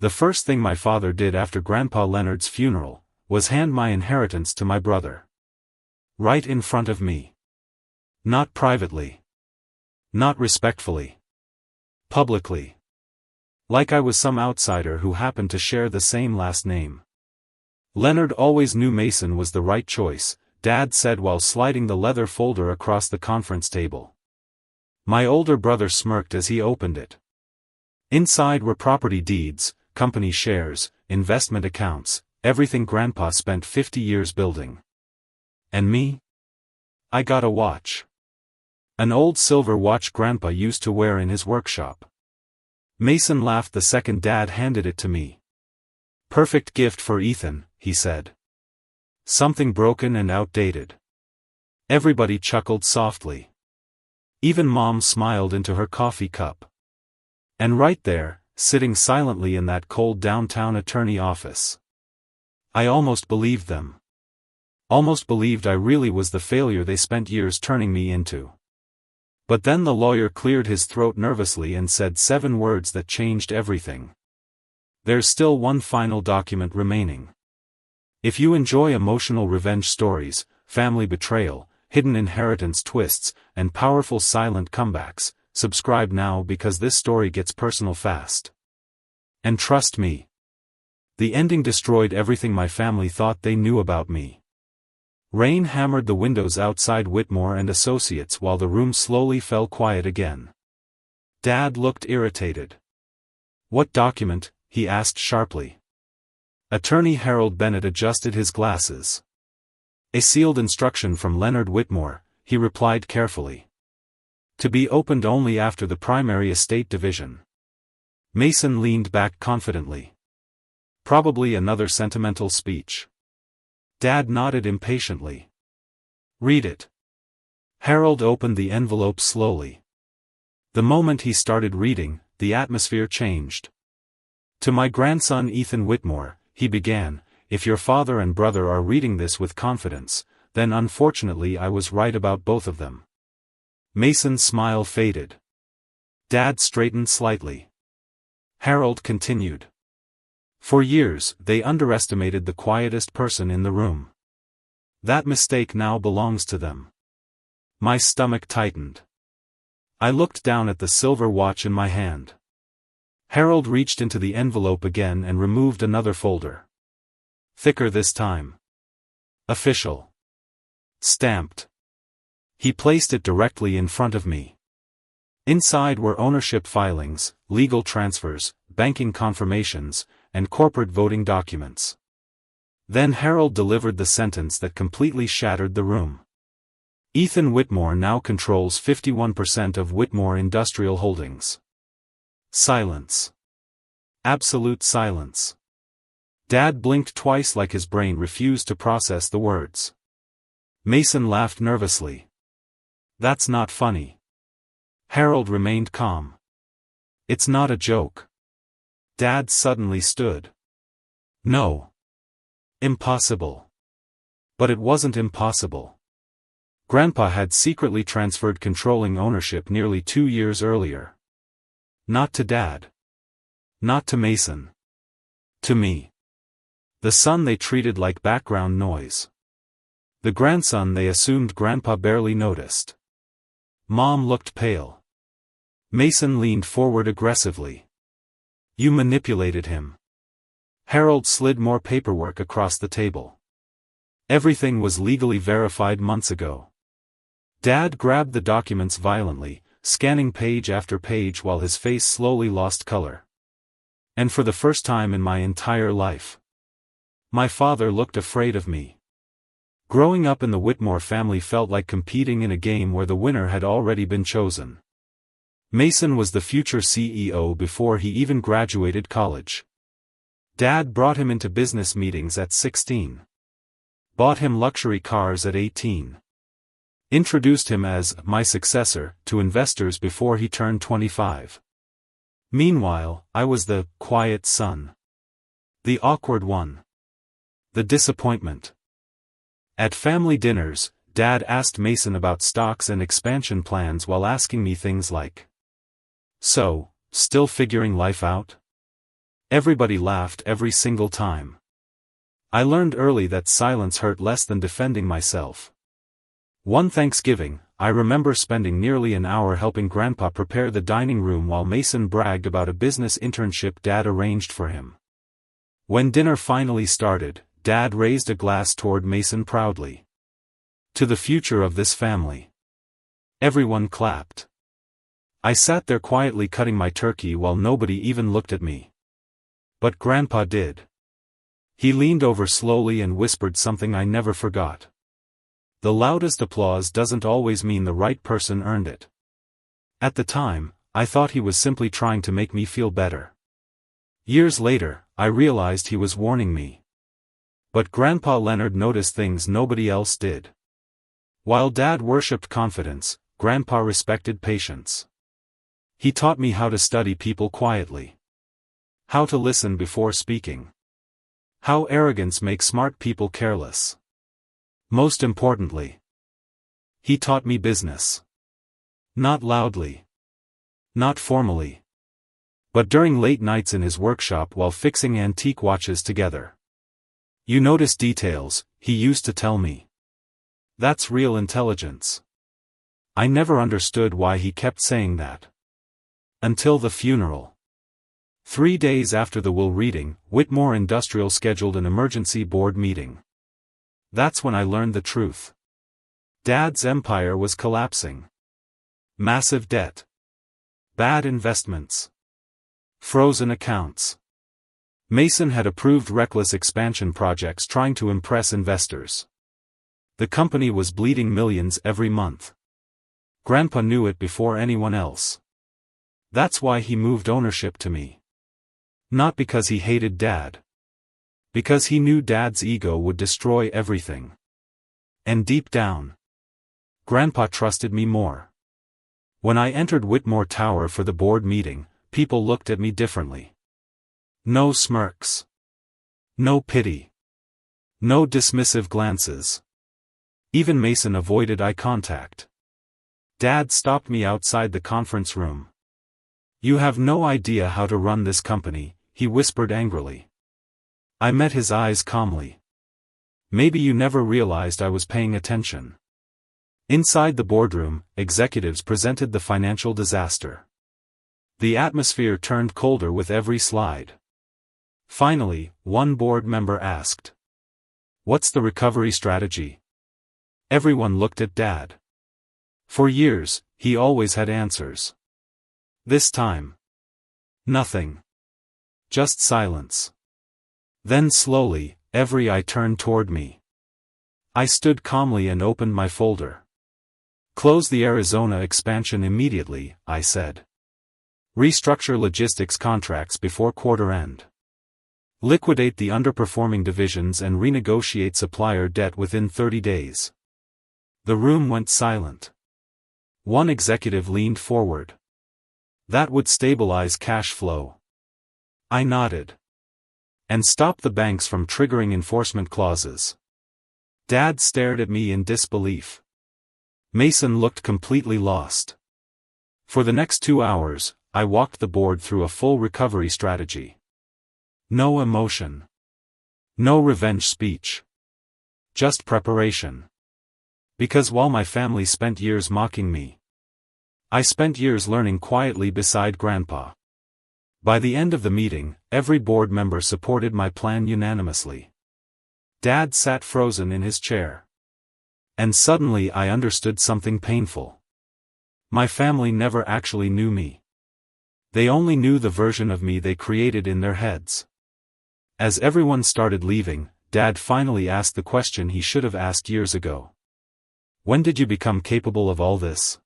The first thing my father did after Grandpa Leonard's funeral was hand my inheritance to my brother. Right in front of me. Not privately. Not respectfully. Publicly. Like I was some outsider who happened to share the same last name. Leonard always knew Mason was the right choice, Dad said while sliding the leather folder across the conference table. My older brother smirked as he opened it. Inside were property deeds, company shares, investment accounts, everything Grandpa spent 50 years building. And me? I got a watch. An old silver watch Grandpa used to wear in his workshop. Mason laughed the second Dad handed it to me. Perfect gift for Ethan, he said. Something broken and outdated. Everybody chuckled softly. Even Mom smiled into her coffee cup. And right there, sitting silently in that cold downtown attorney office. I almost believed them. Almost believed I really was the failure they spent years turning me into. But then the lawyer cleared his throat nervously and said 7 words that changed everything. There's still one final document remaining. If you enjoy emotional revenge stories, family betrayal, hidden inheritance twists, and powerful silent comebacks, subscribe now because this story gets personal fast. And trust me. The ending destroyed everything my family thought they knew about me. Rain hammered the windows outside Whitmore and Associates while the room slowly fell quiet again. Dad looked irritated. What document? He asked sharply. Attorney Harold Bennett adjusted his glasses. A sealed instruction from Leonard Whitmore, he replied carefully. To be opened only after the primary estate division. Mason leaned back confidently. Probably another sentimental speech. Dad nodded impatiently. Read it. Harold opened the envelope slowly. The moment he started reading, the atmosphere changed. To my grandson Ethan Whitmore, he began, if your father and brother are reading this with confidence, then unfortunately I was right about both of them. Mason's smile faded. Dad straightened slightly. Harold continued. For years, they underestimated the quietest person in the room. That mistake now belongs to them. My stomach tightened. I looked down at the silver watch in my hand. Harold reached into the envelope again and removed another folder. Thicker this time. Official. Stamped. He placed it directly in front of me. Inside were ownership filings, legal transfers, banking confirmations, and corporate voting documents. Then Harold delivered the sentence that completely shattered the room. Ethan Whitmore now controls 51% of Whitmore Industrial Holdings. Silence. Absolute silence. Dad blinked twice like his brain refused to process the words. Mason laughed nervously. That's not funny. Harold remained calm. It's not a joke. Dad suddenly stood. No. Impossible. But it wasn't impossible. Grandpa had secretly transferred controlling ownership nearly 2 years earlier. Not to Dad. Not to Mason. To me. The son they treated like background noise. The grandson they assumed Grandpa barely noticed. Mom looked pale. Mason leaned forward aggressively. You manipulated him. Harold slid more paperwork across the table. Everything was legally verified months ago. Dad grabbed the documents violently, scanning page after page while his face slowly lost color. And for the first time in my entire life, my father looked afraid of me. Growing up in the Whitmore family felt like competing in a game where the winner had already been chosen. Mason was the future CEO before he even graduated college. Dad brought him into business meetings at 16. Bought him luxury cars at 18. Introduced him as my successor to investors before he turned 25. Meanwhile, I was the quiet son. The awkward one. The disappointment. At family dinners, Dad asked Mason about stocks and expansion plans while asking me things like, so, still figuring life out? Everybody laughed every single time. I learned early that silence hurt less than defending myself. One Thanksgiving, I remember spending nearly an hour helping Grandpa prepare the dining room while Mason bragged about a business internship Dad arranged for him. When dinner finally started, Dad raised a glass toward Mason proudly. To the future of this family. Everyone clapped. I sat there quietly cutting my turkey while nobody even looked at me. But Grandpa did. He leaned over slowly and whispered something I never forgot. The loudest applause doesn't always mean the right person earned it. At the time, I thought he was simply trying to make me feel better. Years later, I realized he was warning me. But Grandpa Leonard noticed things nobody else did. While Dad worshipped confidence, Grandpa respected patience. He taught me how to study people quietly. How to listen before speaking. How arrogance makes smart people careless. Most importantly, he taught me business. Not loudly. Not formally. But during late nights in his workshop while fixing antique watches together. You notice details, he used to tell me. That's real intelligence. I never understood why he kept saying that. Until the funeral. 3 days after the will reading, Whitmore Industrial scheduled an emergency board meeting. That's when I learned the truth. Dad's empire was collapsing. Massive debt. Bad investments. Frozen accounts. Mason had approved reckless expansion projects trying to impress investors. The company was bleeding millions every month. Grandpa knew it before anyone else. That's why he moved ownership to me. Not because he hated Dad. Because he knew Dad's ego would destroy everything. And deep down, Grandpa trusted me more. When I entered Whitmore Tower for the board meeting, people looked at me differently. No smirks. No pity. No dismissive glances. Even Mason avoided eye contact. Dad stopped me outside the conference room. "You have no idea how to run this company," he whispered angrily. I met his eyes calmly. "Maybe you never realized I was paying attention." Inside the boardroom, executives presented the financial disaster. The atmosphere turned colder with every slide. Finally, one board member asked, "What's the recovery strategy?" Everyone looked at Dad. For years, he always had answers. This time, nothing. Just silence. Then slowly, every eye turned toward me. I stood calmly and opened my folder. "Close the Arizona expansion immediately," I said. "Restructure logistics contracts before quarter end. Liquidate the underperforming divisions and renegotiate supplier debt within 30 days. The room went silent. One executive leaned forward. "That would stabilize cash flow." I nodded. "And stop the banks from triggering enforcement clauses." Dad stared at me in disbelief. Mason looked completely lost. For the next 2 hours, I walked the board through a full recovery strategy. No emotion. No revenge speech. Just preparation. Because while my family spent years mocking me, I spent years learning quietly beside Grandpa. By the end of the meeting, every board member supported my plan unanimously. Dad sat frozen in his chair. And suddenly I understood something painful. My family never actually knew me. They only knew the version of me they created in their heads. As everyone started leaving, Dad finally asked the question he should have asked years ago. "When did you become capable of all this?"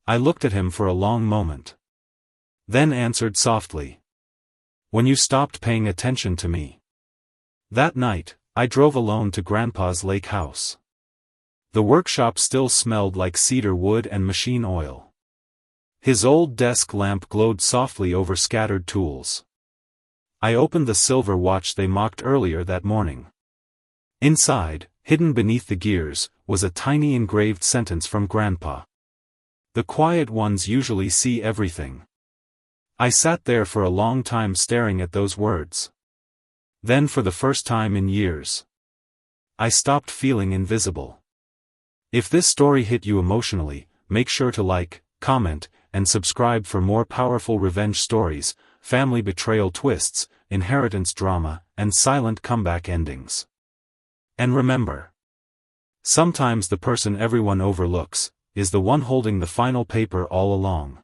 I looked at him for a long moment. Then answered softly. "When you stopped paying attention to me." That night, I drove alone to Grandpa's lake house. The workshop still smelled like cedar wood and machine oil. His old desk lamp glowed softly over scattered tools. I opened the silver watch they mocked earlier that morning. Inside, hidden beneath the gears, was a tiny engraved sentence from Grandpa. "The quiet ones usually see everything." I sat there for a long time staring at those words. Then for the first time in years, I stopped feeling invisible. If this story hit you emotionally, make sure to like, comment, and subscribe for more powerful revenge stories, family betrayal twists, inheritance drama, and silent comeback endings. And remember, sometimes the person everyone overlooks is the one holding the final paper all along.